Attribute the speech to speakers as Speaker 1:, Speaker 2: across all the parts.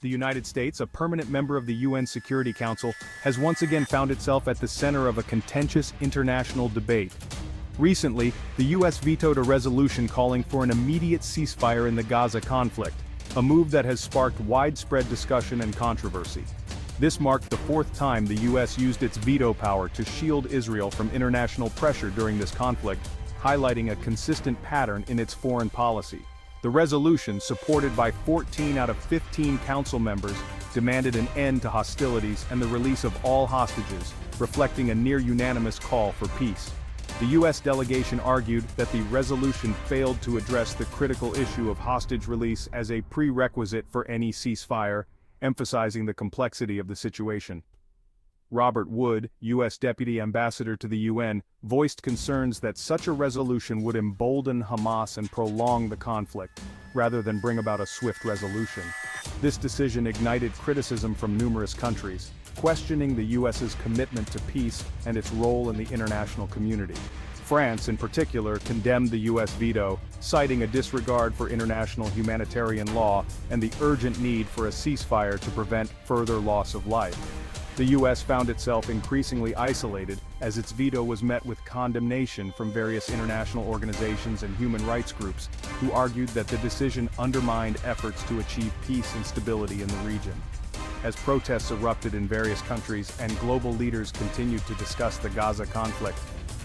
Speaker 1: The United States, a permanent member of the UN Security Council, has once again found itself at the center of a contentious international debate. Recently, the US vetoed a resolution calling for an immediate ceasefire in the Gaza conflict, a move that has sparked widespread discussion and controversy. This marked the fourth time the US used its veto power to shield Israel from international pressure during this conflict, highlighting a consistent pattern in its foreign policy. The resolution, supported by 14 out of 15 council members, demanded an end to hostilities and the release of all hostages, reflecting a near-unanimous call for peace. The U.S. delegation argued that the resolution failed to address the critical issue of hostage release as a prerequisite for any ceasefire, emphasizing the complexity of the situation. Robert Wood, U.S. Deputy Ambassador to the UN, voiced concerns that such a resolution would embolden Hamas and prolong the conflict, rather than bring about a swift resolution. This decision ignited criticism from numerous countries, questioning the U.S.'s commitment to peace and its role in the international community. France, in particular, condemned the U.S. veto, citing a disregard for international humanitarian law and the urgent need for a ceasefire to prevent further loss of life. The U.S. found itself increasingly isolated as its veto was met with condemnation from various international organizations and human rights groups, who argued that the decision undermined efforts to achieve peace and stability in the region. As protests erupted in various countries and global leaders continued to discuss the Gaza conflict,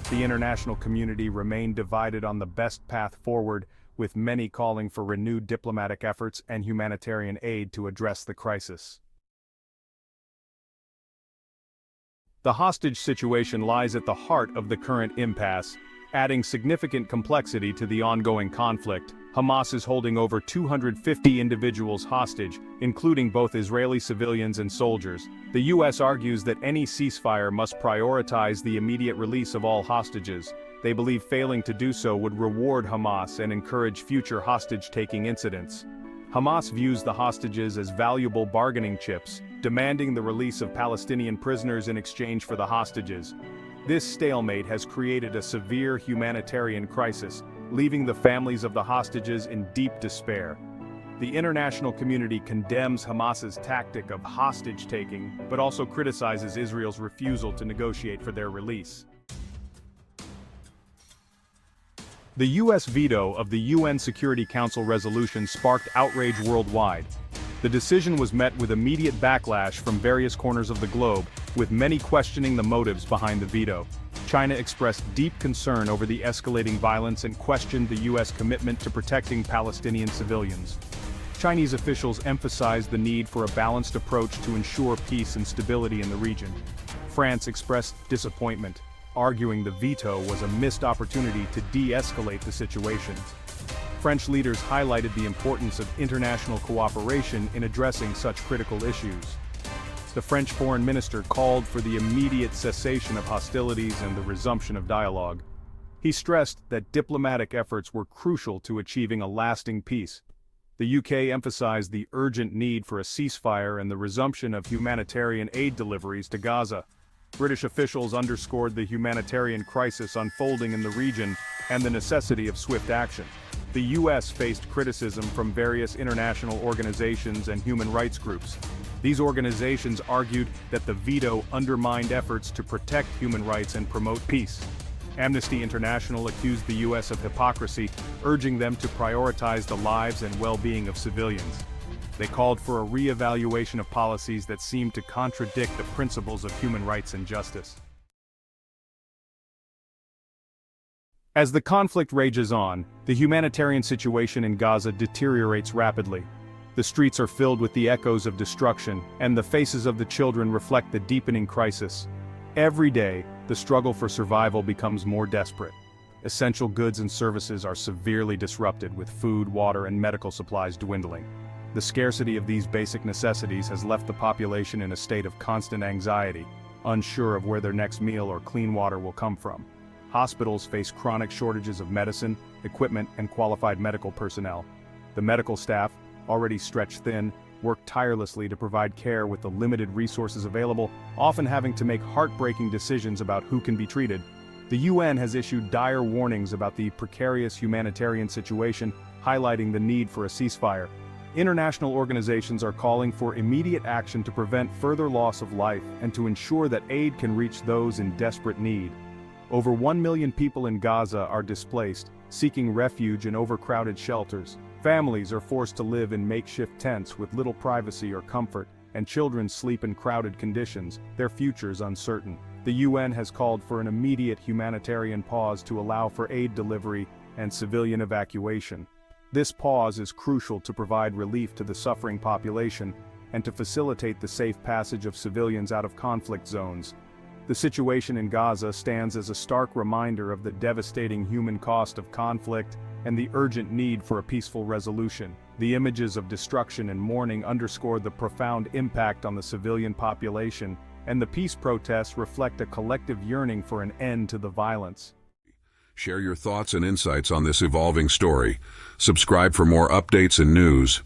Speaker 1: the international community remained divided on the best path forward, with many calling for renewed diplomatic efforts and humanitarian aid to address the crisis. The hostage situation lies at the heart of the current impasse, adding significant complexity to the ongoing conflict. Hamas is holding over 250 individuals hostage, including both Israeli civilians and soldiers. The U.S. argues that any ceasefire must prioritize the immediate release of all hostages. They believe failing to do so would reward Hamas and encourage future hostage-taking incidents. Hamas views the hostages as valuable bargaining chips, demanding the release of Palestinian prisoners in exchange for the hostages. This stalemate has created a severe humanitarian crisis, leaving the families of the hostages in deep despair. The international community condemns Hamas's tactic of hostage-taking, but also criticizes Israel's refusal to negotiate for their release. The U.S. veto of the UN Security Council resolution sparked outrage worldwide. The decision was met with immediate backlash from various corners of the globe, with many questioning the motives behind the veto. China expressed deep concern over the escalating violence and questioned the U.S. commitment to protecting Palestinian civilians. Chinese officials emphasized the need for a balanced approach to ensure peace and stability in the region. France expressed disappointment, arguing the veto was a missed opportunity to de-escalate the situation. French leaders highlighted the importance of international cooperation in addressing such critical issues. The French foreign minister called for the immediate cessation of hostilities and the resumption of dialogue. He stressed that diplomatic efforts were crucial to achieving a lasting peace. The UK emphasized the urgent need for a ceasefire and the resumption of humanitarian aid deliveries to Gaza. British officials underscored the humanitarian crisis unfolding in the region and the necessity of swift action. The U.S. faced criticism from various international organizations and human rights groups. These organizations argued that the veto undermined efforts to protect human rights and promote peace. Amnesty International accused the U.S. of hypocrisy, urging them to prioritize the lives and well-being of civilians. They called for a re-evaluation of policies that seemed to contradict the principles of human rights and justice. As the conflict rages on, the humanitarian situation in Gaza deteriorates rapidly. The streets are filled with the echoes of destruction, and the faces of the children reflect the deepening crisis. Every day, the struggle for survival becomes more desperate. Essential goods and services are severely disrupted, with food, water, and medical supplies dwindling. The scarcity of these basic necessities has left the population in a state of constant anxiety, unsure of where their next meal or clean water will come from. Hospitals face chronic shortages of medicine, equipment, and qualified medical personnel. The medical staff, already stretched thin, work tirelessly to provide care with the limited resources available, often having to make heartbreaking decisions about who can be treated. The UN has issued dire warnings about the precarious humanitarian situation, highlighting the need for a ceasefire. International organizations are calling for immediate action to prevent further loss of life and to ensure that aid can reach those in desperate need. Over 1 million people in Gaza are displaced, seeking refuge in overcrowded shelters. Families are forced to live in makeshift tents with little privacy or comfort, and children sleep in crowded conditions, their futures uncertain. The UN has called for an immediate humanitarian pause to allow for aid delivery and civilian evacuation. This pause is crucial to provide relief to the suffering population and to facilitate the safe passage of civilians out of conflict zones. The situation in Gaza stands as a stark reminder of the devastating human cost of conflict and the urgent need for a peaceful resolution. The images of destruction and mourning underscore the profound impact on the civilian population, and the peace protests reflect a collective yearning for an end to the violence.
Speaker 2: Share your thoughts and insights on this evolving story. Subscribe for more updates and news.